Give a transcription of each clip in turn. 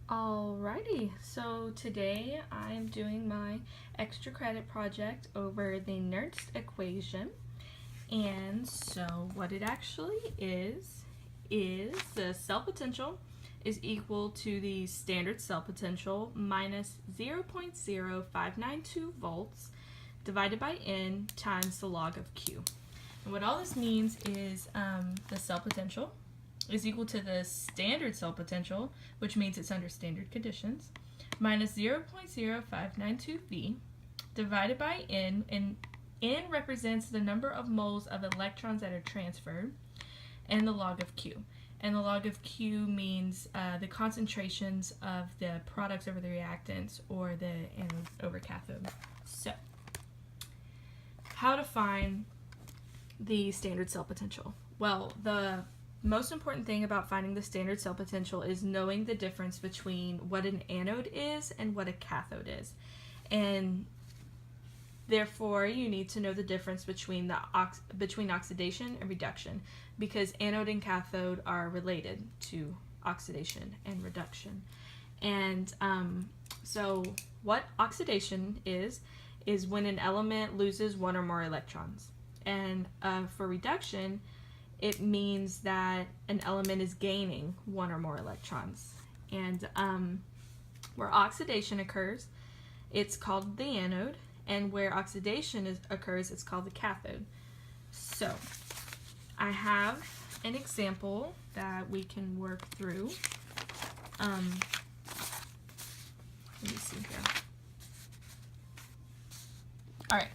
Alrighty, so today I'm doing my extra credit project over the Nernst equation. And so what it actually is the cell potential is equal to the standard cell potential minus 0.0592 volts divided by N times the log of Q. And what all this means is the cell potential is equal to the standard cell potential, which means it's under standard conditions, minus 0.0592 V divided by N, and N represents the number of moles of electrons that are transferred, and the log of Q. And the log of Q means the concentrations of the products over the reactants or the anode over cathode. So, how to find the standard cell potential? Well, the most important thing about finding the standard cell potential is knowing the difference between what an anode is and what a cathode is. And therefore, you need to know the difference between between oxidation and reduction, because anode and cathode are related to oxidation and reduction. And so what oxidation is when an element loses one or more electrons. And for reduction, it means that an element is gaining one or more electrons. And where oxidation occurs, it's called the anode, and where oxidation occurs, it's called the cathode. So I have an example that we can work through. Let me see here. All right.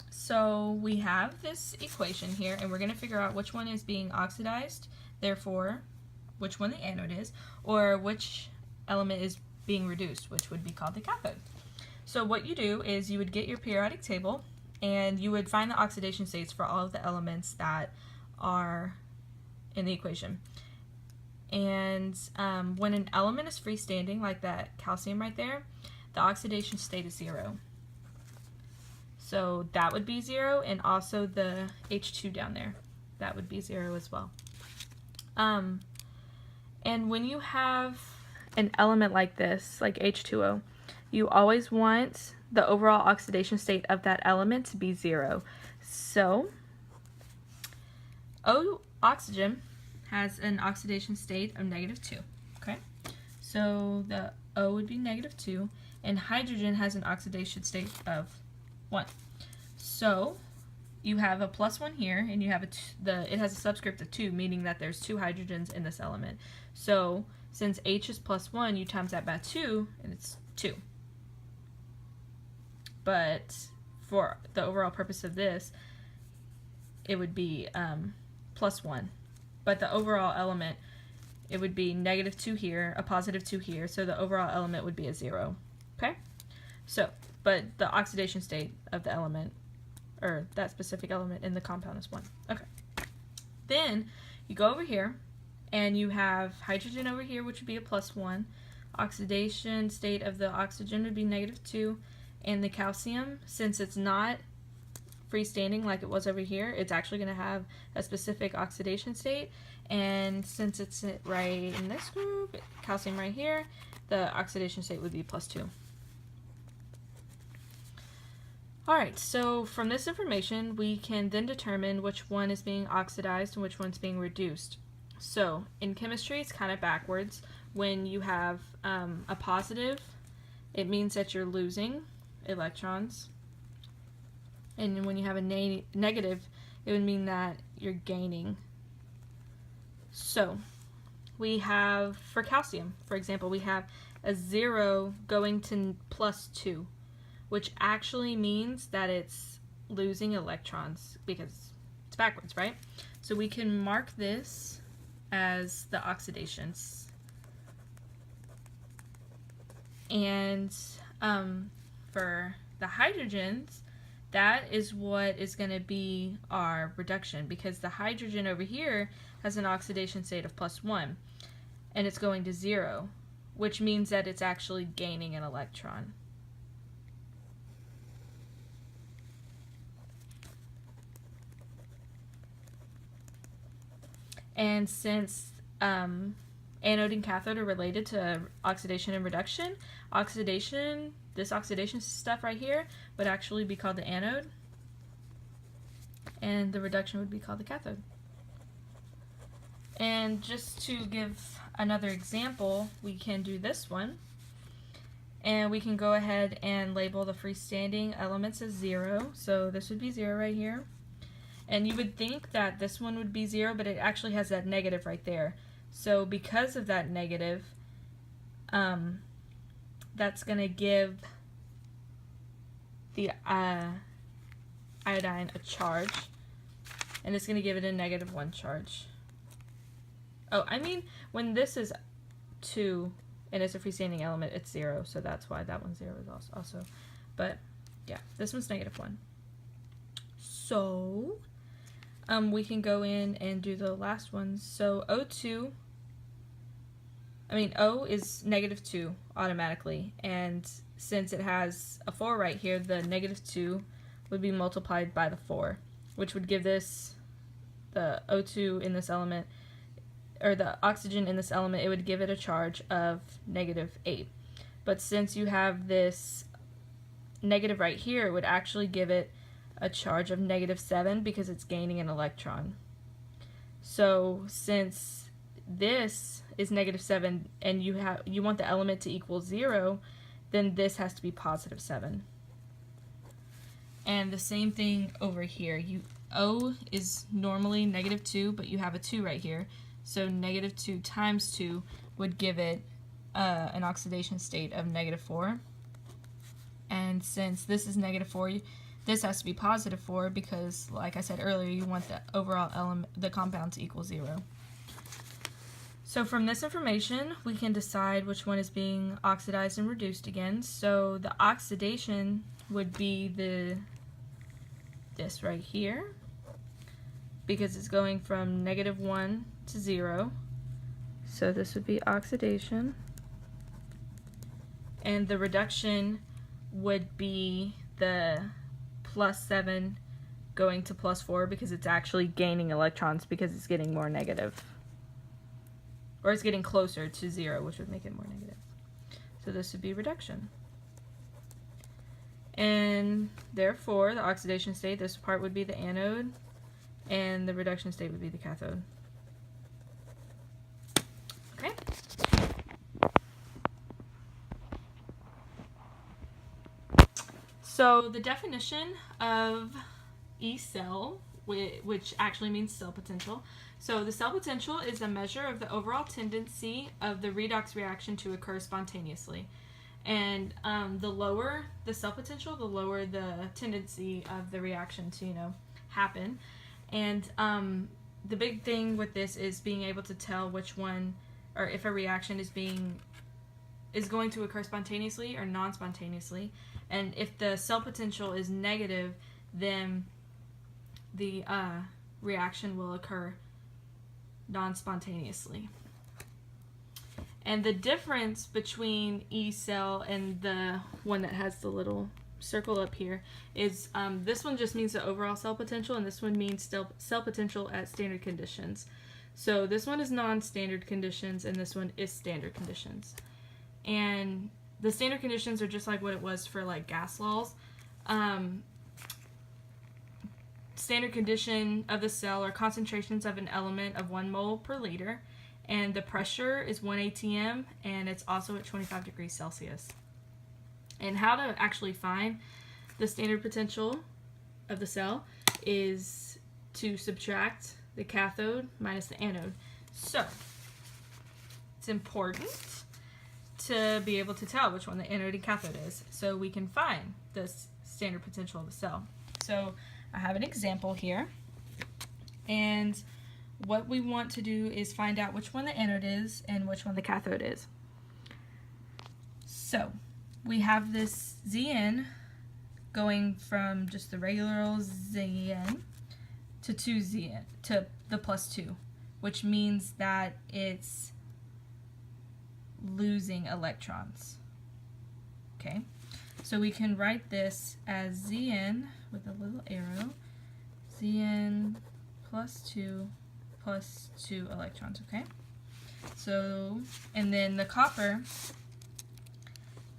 So we have this equation here, and we're going to figure out which one is being oxidized, therefore which one the anode is, or which element is being reduced, which would be called the cathode. So what you do is you would get your periodic table, and you would find the oxidation states for all of the elements that are in the equation. And when an element is freestanding, like that calcium right there, the oxidation state is 0. So that would be 0, and also the H2 down there, that would be 0 as well. And when you have an element like this, like H2O, you always want the overall oxidation state of that element to be 0. So oxygen has an oxidation state of -2. Okay, so the O would be -2, and hydrogen has an oxidation state of 1. So you have a +1 here, and you have it has a subscript of 2, meaning that there's 2 hydrogens in this element. So since H is +1, you times that by 2, and it's 2. But for the overall purpose of this, it would be +1. But the overall element, it would be -2 here, a +2 here, so the overall element would be a 0. Okay? So, but the oxidation state of the element, or that specific element in the compound, is 1. Okay. Then you go over here, and you have hydrogen over here, which would be a +1. Oxidation state of the oxygen would be -2. And the calcium, since it's not freestanding like it was over here, it's actually going to have a specific oxidation state. And since it's right in this group, calcium right here, the oxidation state would be +2. Alright, so from this information, we can then determine which one is being oxidized and which one's being reduced. So in chemistry, it's kind of backwards. When you have a positive, it means that you're losing electrons, and when you have a negative, it would mean that you're gaining. So we have, for calcium, for example, we have a 0 going to +2, which actually means that it's losing electrons because it's backwards, right? So we can mark this as the oxidations. And for the hydrogens, that is what is going to be our reduction, because the hydrogen over here has an oxidation state of +1, and it's going to 0, which means that it's actually gaining an electron. And since anode and cathode are related to oxidation and reduction. Oxidation, this oxidation stuff right here, would actually be called the anode, and the reduction would be called the cathode. And just to give another example, we can do this one. And we can go ahead and label the freestanding elements as 0. So this would be 0 right here. And you would think that this one would be 0, but it actually has that negative right there. So because of that negative, that's going to give the iodine a charge. And it's going to give it a -1 charge. Oh, I mean, when this is 2 and it's a freestanding element, it's 0, so that's why that one's 0 is also. But yeah, this one's -1. So we can go in and do the last ones. So O is -2 automatically, and since it has a 4 right here, the -2 would be multiplied by the 4, which would give this, the O2 in this element, or the oxygen in this element, it would give it a charge of -8. But since you have this negative right here, it would actually give it a charge of -7 because it's gaining an electron. So since this is -7 and you want the element to equal 0, then this has to be +7. And the same thing over here. O is normally -2, but you have a 2 right here. So -2 times 2 would give it an oxidation state of -4. And since this is -4, this has to be +4 because, like I said earlier, you want the overall element, the compound, to equal 0. So from this information, we can decide which one is being oxidized and reduced again. So the oxidation would be this right here, because it's going from -1 to 0. So this would be oxidation. And the reduction would be the +7 going to +4 because it's actually gaining electrons because it's getting more negative. Or it's getting closer to 0, which would make it more negative. So this would be reduction. And therefore, the oxidation state, this part would be the anode, and the reduction state would be the cathode. Okay? So the definition of E cell, which actually means cell potential. So the cell potential is a measure of the overall tendency of the redox reaction to occur spontaneously. And the lower the cell potential, the lower the tendency of the reaction to, happen. And the big thing with this is being able to tell which one, or if a reaction is going to occur spontaneously or non-spontaneously. And if the cell potential is negative, then the reaction will occur non-spontaneously. And the difference between E cell and the one that has the little circle up here is this one just means the overall cell potential, and this one means cell potential at standard conditions. So this one is non-standard conditions, and this one is standard conditions. And the standard conditions are just like what it was for like gas laws. Standard condition of the cell are concentrations of an element of 1 mole per liter, and the pressure is 1 atm, and it's also at 25 degrees Celsius. And how to actually find the standard potential of the cell is to subtract the cathode minus the anode. So it's important to be able to tell which one the anode and cathode is, so we can find the standard potential of the cell. So I have an example here, and what we want to do is find out which one the anode is and which one the cathode is. So we have this Zn going from just the regular old Zn to 2Zn, to the +2, which means that it's losing electrons. Okay, so we can write this as Zn with a little arrow, Zn +2 +2 electrons, okay? So, and then the copper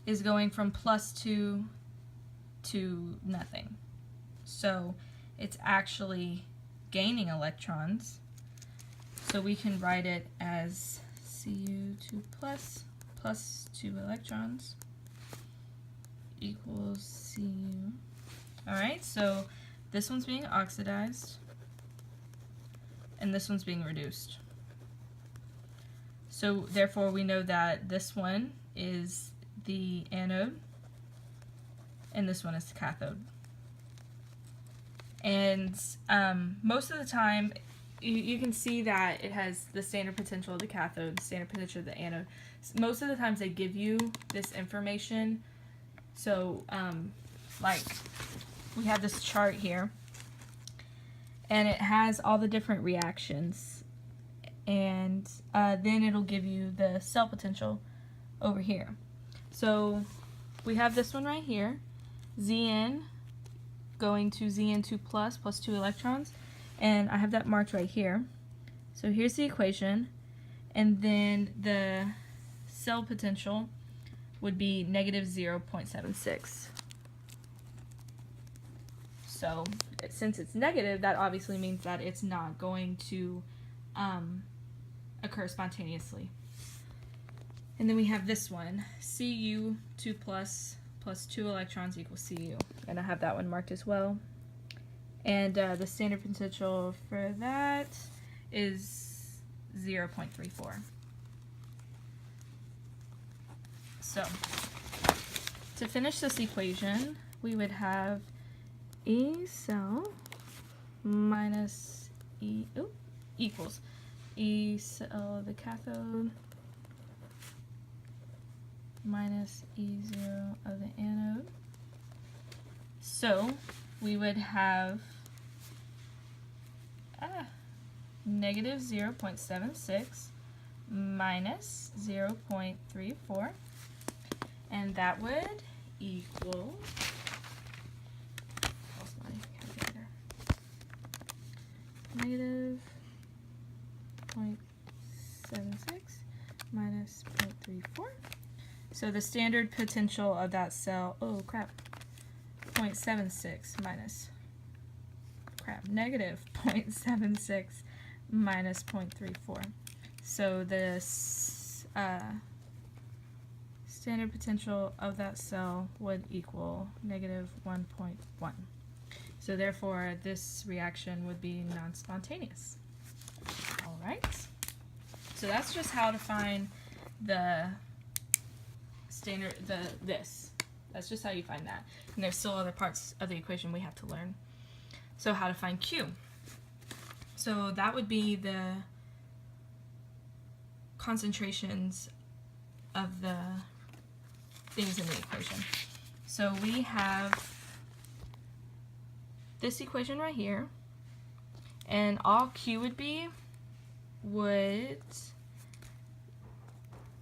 is going from +2 to nothing. So it's actually gaining electrons. So we can write it as Cu2 plus 2 electrons equals Cu. Alright, so this one's being oxidized and this one's being reduced. So therefore we know that this one is the anode and this one is the cathode. And most of the time you can see that it has the standard potential of the cathode, the standard potential of the anode. Most of the times they give you this information. So like we have this chart here and it has all the different reactions, and then it'll give you the cell potential over here. So we have this one right here, Zn going to Zn2 plus 2 electrons, and I have that marked right here. So here's the equation, and then the cell potential would be negative 0.76. So since it's negative, that obviously means that it's not going to occur spontaneously. And then we have this one, Cu2 plus 2 electrons equals Cu. And I have that one marked as well. And the standard potential for that is 0.34. So to finish this equation, we would have E cell minus E equals E cell of the cathode minus E0 of the anode. So we would have negative 0.76 minus 0.34, and that would equal negative 0.76 minus 0.34. So the standard potential of that cell, 0.76 minus, negative 0.76 minus 0.34. So the standard potential of that cell would equal negative 1.1. So therefore, this reaction would be non-spontaneous. All right. So that's just how to find the standard, this. That's just how you find that. And there's still other parts of the equation we have to learn. So how to find Q. So that would be the concentrations of the things in the equation. So we have this equation right here, and all Q would be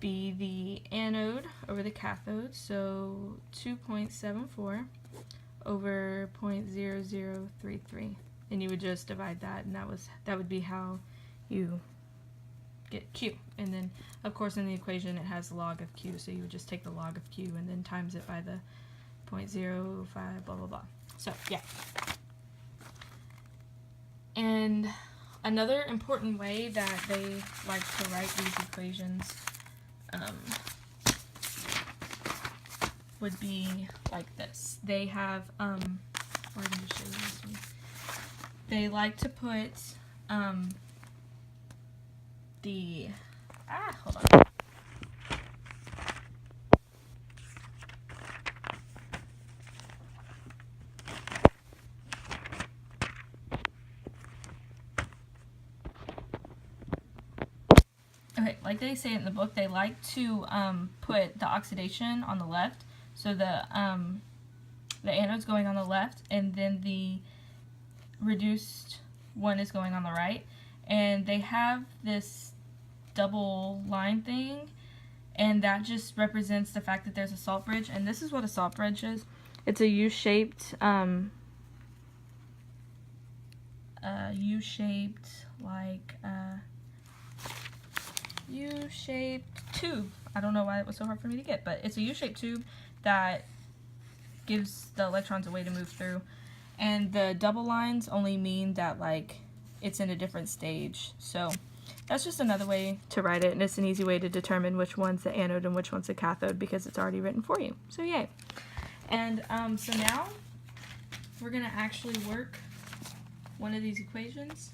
the anode over the cathode, so 2.74 over 0.0033, and you would just divide that, and that would be how you get Q. And then of course in the equation it has log of Q, so you would just take the log of Q and then times it by the 0.05 blah blah blah. So yeah. And another important way that they like to write these equations would be like this. They have, I'm going to show you this one. They like to put hold on. Okay, like they say in the book, they like to put the oxidation on the left, so the anode's going on the left, and then the reduced one is going on the right, and they have this double line thing, and that just represents the fact that there's a salt bridge. And this is what a salt bridge is. It's a U-shaped U-shaped tube. I don't know why it was so hard for me to get, but it's a U-shaped tube that gives the electrons a way to move through. And the double lines only mean that, like, it's in a different stage. So that's just another way to write it, and it's an easy way to determine which one's the anode and which one's the cathode because it's already written for you. So yay. And so now we're going to actually work one of these equations,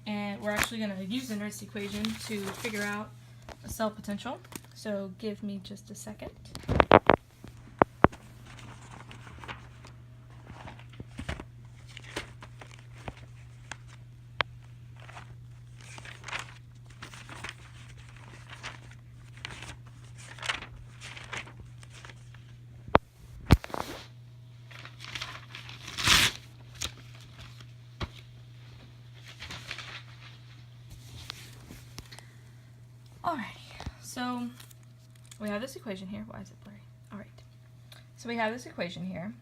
and we're actually going to use the Nernst equation to figure out a cell potential. So give me just a second. Alrighty, so we have this equation here. Why is it blurry? Alright, so we have this equation here,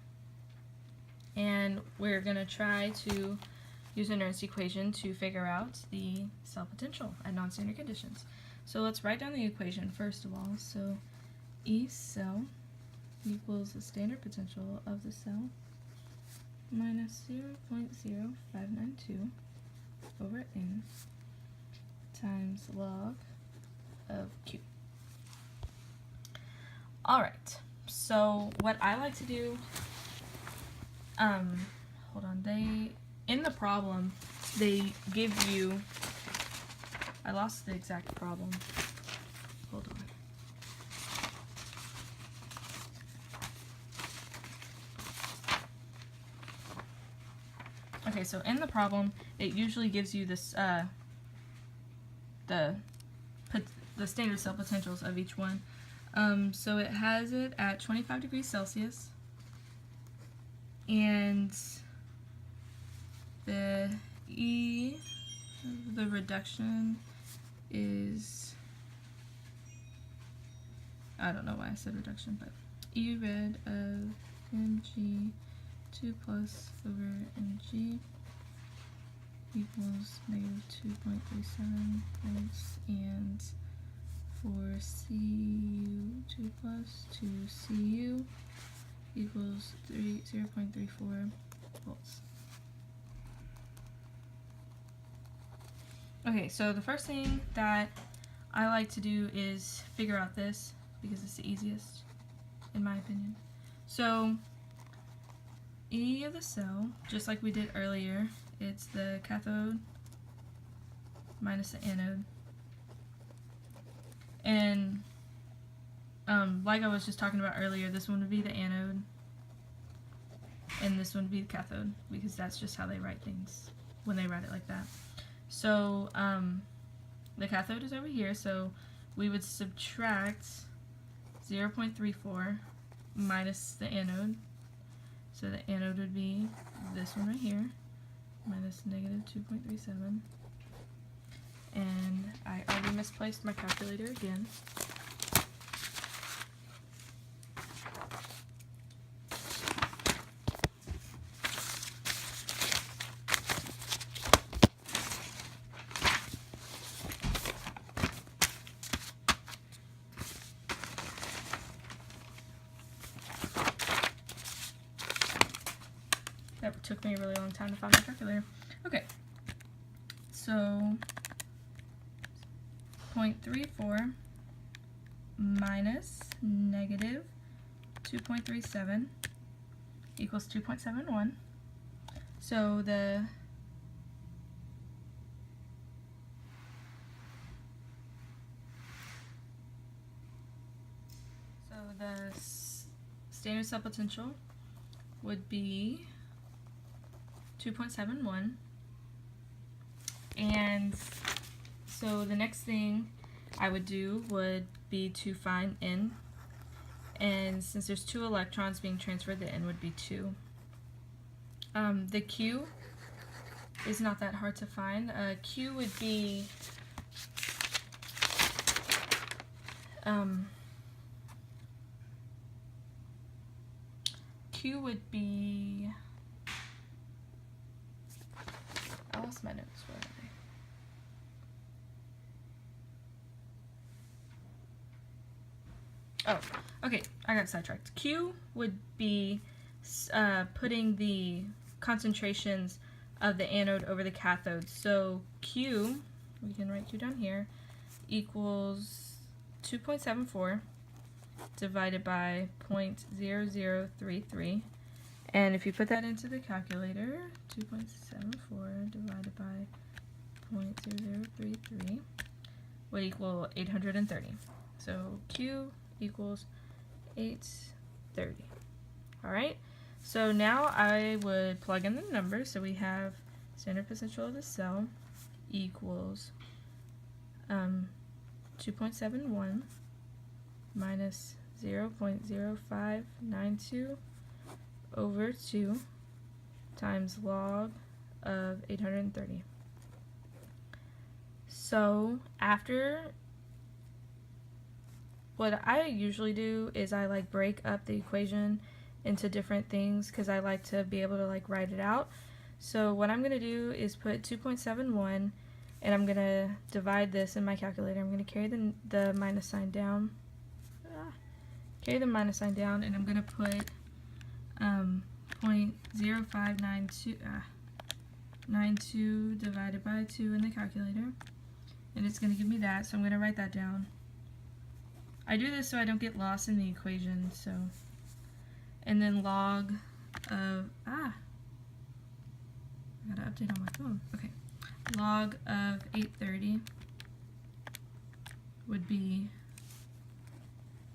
and we're going to try to use a Nernst equation to figure out the cell potential at non-standard conditions. So let's write down the equation first of all. So E cell equals the standard potential of the cell minus 0.0592 over N times log of Q. Alright, so what I like to do, hold on, in the problem, they give you, I lost the exact problem, hold on. Okay, so in the problem, it usually gives you this, the standard cell potentials of each one. So it has it at 25 degrees Celsius, and the E, the reduction is, I don't know why I said reduction, but E red of Mg 2 plus over Mg equals negative 2.37 volts, and for Cu2 plus to Cu equals 0.34 volts. Okay, so the first thing that I like to do is figure out this because it's the easiest, in my opinion. So E of the cell, just like we did earlier, it's the cathode minus the anode. And like I was just talking about earlier, this one would be the anode, and this one would be the cathode, because that's just how they write things when they write it like that. So the cathode is over here, so we would subtract 0.34 minus the anode. So the anode would be this one right here, minus negative 2.37. And I already misplaced my calculator again. That took me a really long time to find my calculator. Okay, so 0.34 minus negative 2.37 equals 2.71. So the standard cell potential would be 2.71, and so the next thing I would do would be to find N, and since there's 2 electrons being transferred, the N would be 2. The Q is not that hard to find. Q would be I lost my notes. Where are they? Oh, okay, I got sidetracked. Q would be putting the concentrations of the anode over the cathode. So Q, we can write Q down here, equals 2.74 divided by 0.0033. And if you put that into the calculator, 2.74 divided by 0.0033 would equal 830. So Q equals 830. All right, so now I would plug in the numbers. So we have standard potential of the cell equals 2.71 minus 0.0592 over 2 times log of 830. So after, what I usually do is I like break up the equation into different things because I like to be able to like write it out. So what I'm going to do is put 2.71 and I'm going to divide this in my calculator. I'm going to carry the minus sign down. Carry the minus sign down, and I'm going to put 0.0592 divided by 2 in the calculator, and it's going to give me that, so I'm going to write that down. I do this so I don't get lost in the equation, so, and then log of, I gotta update on my phone, okay, log of 830 would be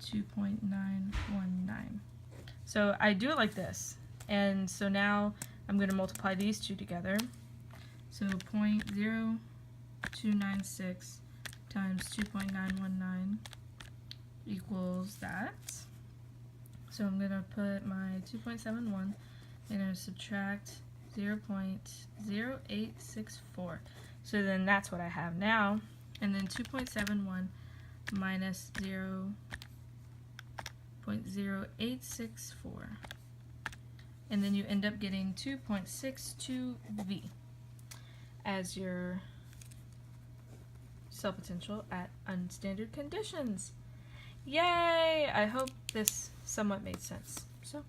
2.919. So I do it like this, and so now I'm going to multiply these two together. So 0.0296 times 2.919 equals that. So I'm going to put my 2.71 and I'm subtract 0.0864. So then that's what I have now. And then 2.71 minus 0.0864. And then you end up getting 2.62V as your cell potential at unstandard conditions. Yay! I hope this somewhat made sense. So